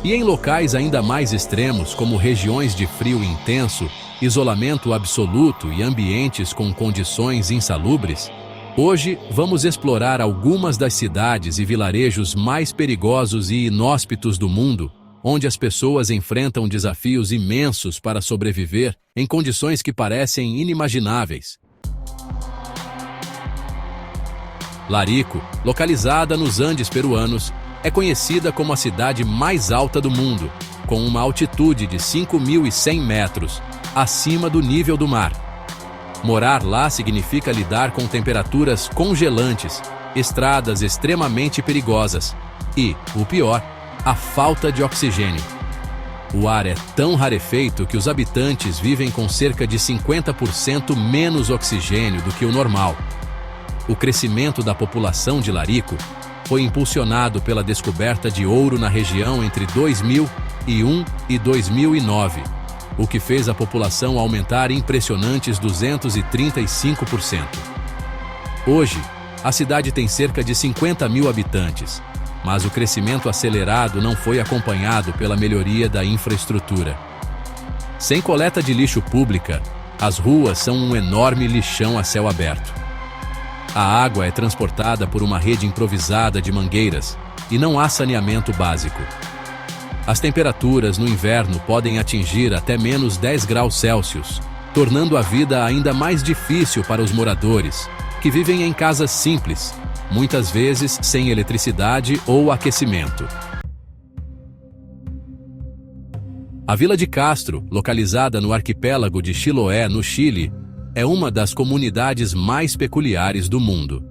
E em locais ainda mais extremos, como regiões de frio intenso, isolamento absoluto e ambientes com condições insalubres, hoje vamos explorar algumas das cidades e vilarejos mais perigosos e inóspitos do mundo, onde as pessoas enfrentam desafios imensos para sobreviver em condições que parecem inimagináveis. Larico, localizada nos Andes peruanos, é conhecida como a cidade mais alta do mundo, com uma altitude de 5.100 metros, acima do nível do mar. Morar lá significa lidar com temperaturas congelantes, estradas extremamente perigosas e, o pior, a falta de oxigênio. O ar é tão rarefeito que os habitantes vivem com cerca de 50% menos oxigênio do que o normal. O crescimento da população de Larico foi impulsionado pela descoberta de ouro na região entre 2001 e 2009, o que fez a população aumentar impressionantes 235%. Hoje, a cidade tem cerca de 50.000 habitantes, mas o crescimento acelerado não foi acompanhado pela melhoria da infraestrutura. Sem coleta de lixo pública, as ruas são um enorme lixão a céu aberto. A água é transportada por uma rede improvisada de mangueiras e não há saneamento básico. As temperaturas no inverno podem atingir até menos 10 graus Celsius, tornando a vida ainda mais difícil para os moradores, que vivem em casas simples, muitas vezes sem eletricidade ou aquecimento. A Vila de Castro, localizada no arquipélago de Chiloé, no Chile, é uma das comunidades mais peculiares do mundo.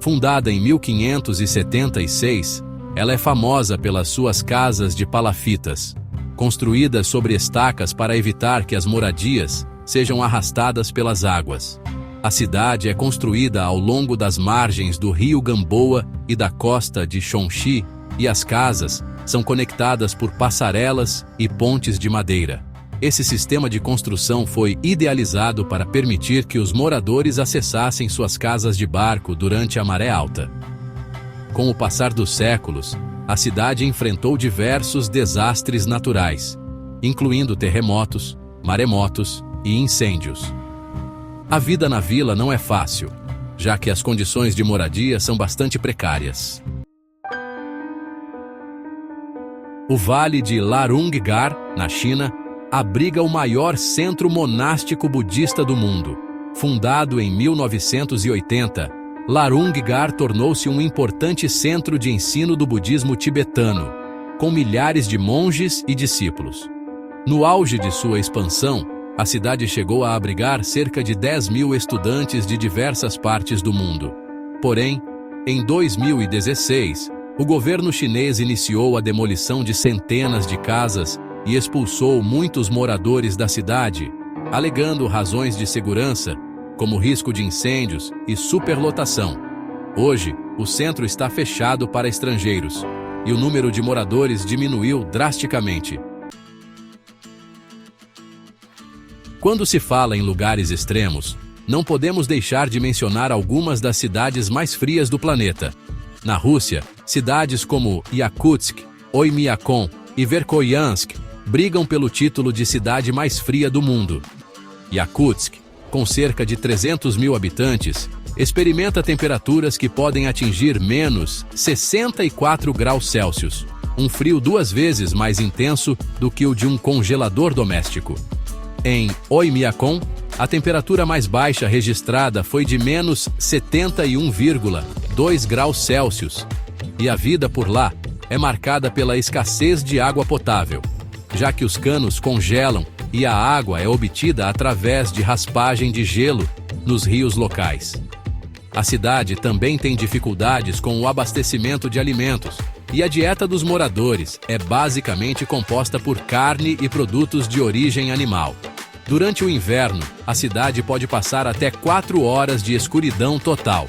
Fundada em 1576, ela é famosa pelas suas casas de palafitas, construídas sobre estacas para evitar que as moradias sejam arrastadas pelas águas. A cidade é construída ao longo das margens do rio Gamboa e da costa de Chonchi, e as casas são conectadas por passarelas e pontes de madeira. Esse sistema de construção foi idealizado para permitir que os moradores acessassem suas casas de barco durante a maré alta. Com o passar dos séculos, a cidade enfrentou diversos desastres naturais, incluindo terremotos, maremotos e incêndios. A vida na vila não é fácil, já que as condições de moradia são bastante precárias. O Vale de Larunggar, na China, abriga o maior centro monástico budista do mundo. Fundado em 1980, Larunggar tornou-se um importante centro de ensino do budismo tibetano, com milhares de monges e discípulos. No auge de sua expansão, a cidade chegou a abrigar cerca de 10.000 estudantes de diversas partes do mundo. Porém, em 2016, o governo chinês iniciou a demolição de centenas de casas e expulsou muitos moradores da cidade, alegando razões de segurança, como risco de incêndios e superlotação. Hoje, o centro está fechado para estrangeiros, e o número de moradores diminuiu drasticamente. Quando se fala em lugares extremos, não podemos deixar de mencionar algumas das cidades mais frias do planeta. Na Rússia, cidades como Yakutsk, Oymyakon e Verkhoyansk brigam pelo título de cidade mais fria do mundo. Yakutsk, com cerca de 300.000 habitantes, experimenta temperaturas que podem atingir menos 64 graus Celsius, um frio 2 vezes mais intenso do que o de um congelador doméstico. Em Oymyakon, a temperatura mais baixa registrada foi de menos 71,2 graus Celsius, e a vida por lá é marcada pela escassez de água potável, já que os canos congelam e a água é obtida através de raspagem de gelo nos rios locais. A cidade também tem dificuldades com o abastecimento de alimentos, e a dieta dos moradores é basicamente composta por carne e produtos de origem animal. Durante o inverno, a cidade pode passar até 4 horas de escuridão total.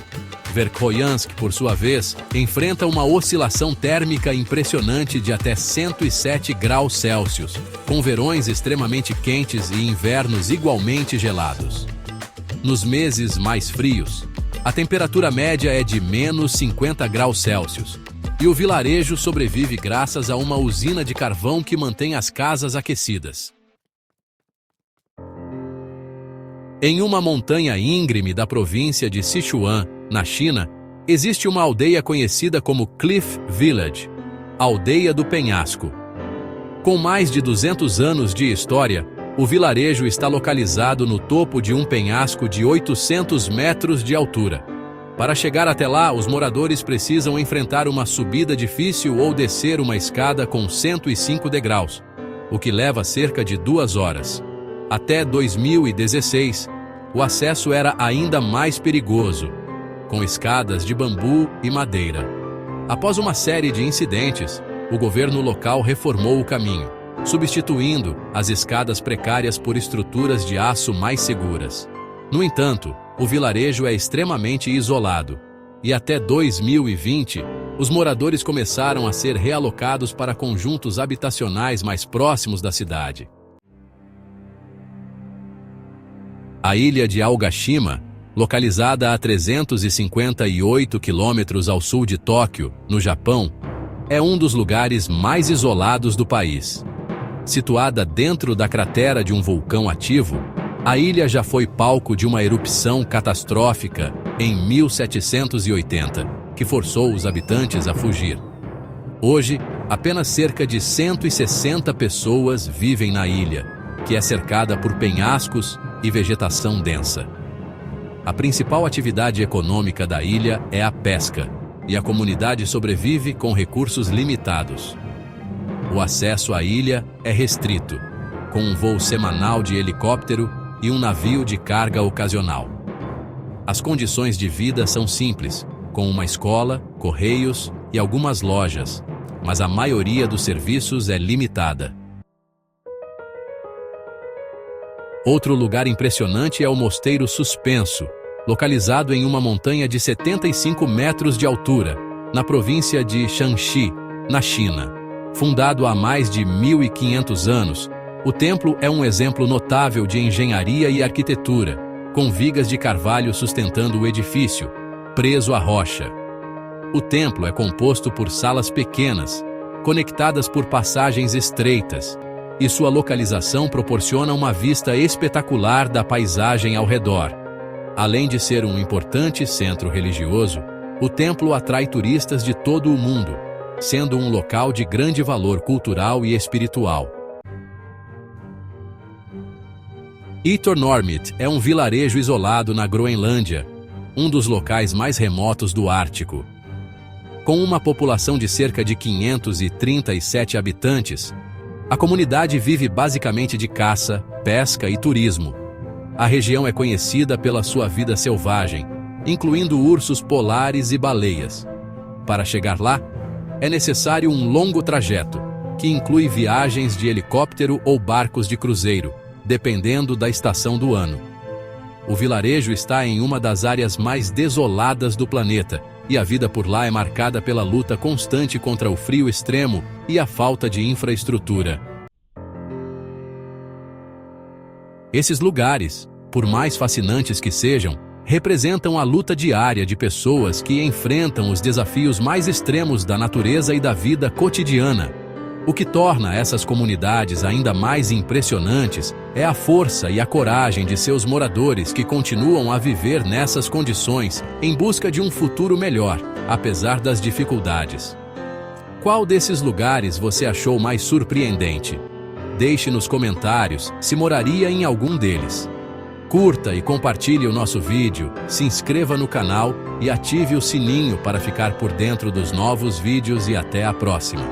Verkhoyansk, por sua vez, enfrenta uma oscilação térmica impressionante de até 107 graus Celsius, com verões extremamente quentes e invernos igualmente gelados. Nos meses mais frios, a temperatura média é de menos 50 graus Celsius, E o vilarejo sobrevive graças a uma usina de carvão que mantém as casas aquecidas. Em uma montanha íngreme da província de Sichuan, na China, existe uma aldeia conhecida como Cliff Village, Aldeia do Penhasco. Com mais de 200 anos de história, o vilarejo está localizado no topo de um penhasco de 800 metros de altura. Para chegar até lá, os moradores precisam enfrentar uma subida difícil ou descer uma escada com 105 degraus, o que leva cerca de 2 horas. Até 2016, o acesso era ainda mais perigoso, com escadas de bambu e madeira. Após uma série de incidentes, o governo local reformou o caminho, substituindo as escadas precárias por estruturas de aço mais seguras. No entanto, o vilarejo é extremamente isolado, e até 2020, os moradores começaram a ser realocados para conjuntos habitacionais mais próximos da cidade. A ilha de Aogashima, localizada a 358 quilômetros ao sul de Tóquio, no Japão, é um dos lugares mais isolados do país. Situada dentro da cratera de um vulcão ativo, a ilha já foi palco de uma erupção catastrófica em 1780, que forçou os habitantes a fugir. Hoje, apenas cerca de 160 pessoas vivem na ilha, que é cercada por penhascos e vegetação densa. A principal atividade econômica da ilha é a pesca, e a comunidade sobrevive com recursos limitados. O acesso à ilha é restrito, com um voo semanal de helicóptero e um navio de carga ocasional. As condições de vida são simples, com uma escola, correios e algumas lojas, mas a maioria dos serviços é limitada. Outro lugar impressionante é o Mosteiro Suspenso, localizado em uma montanha de 75 metros de altura, na província de Shanxi, na China. Fundado há mais de 1.500 anos, o templo é um exemplo notável de engenharia e arquitetura, com vigas de carvalho sustentando o edifício, preso à rocha. O templo é composto por salas pequenas, conectadas por passagens estreitas, e sua localização proporciona uma vista espetacular da paisagem ao redor. Além de ser um importante centro religioso, o templo atrai turistas de todo o mundo, sendo um local de grande valor cultural e espiritual. Ytternormit é um vilarejo isolado na Groenlândia, um dos locais mais remotos do Ártico. Com uma população de cerca de 537 habitantes, a comunidade vive basicamente de caça, pesca e turismo. A região é conhecida pela sua vida selvagem, incluindo ursos polares e baleias. Para chegar lá, é necessário um longo trajeto, que inclui viagens de helicóptero ou barcos de cruzeiro, dependendo da estação do ano. O vilarejo está em uma das áreas mais desoladas do planeta, e a vida por lá é marcada pela luta constante contra o frio extremo e a falta de infraestrutura. Esses lugares, por mais fascinantes que sejam, representam a luta diária de pessoas que enfrentam os desafios mais extremos da natureza e da vida cotidiana. O que torna essas comunidades ainda mais impressionantes é a força e a coragem de seus moradores que continuam a viver nessas condições em busca de um futuro melhor, apesar das dificuldades. Qual desses lugares você achou mais surpreendente? Deixe nos comentários se moraria em algum deles. Curta e compartilhe o nosso vídeo, se inscreva no canal e ative o sininho para ficar por dentro dos novos vídeos e até a próxima.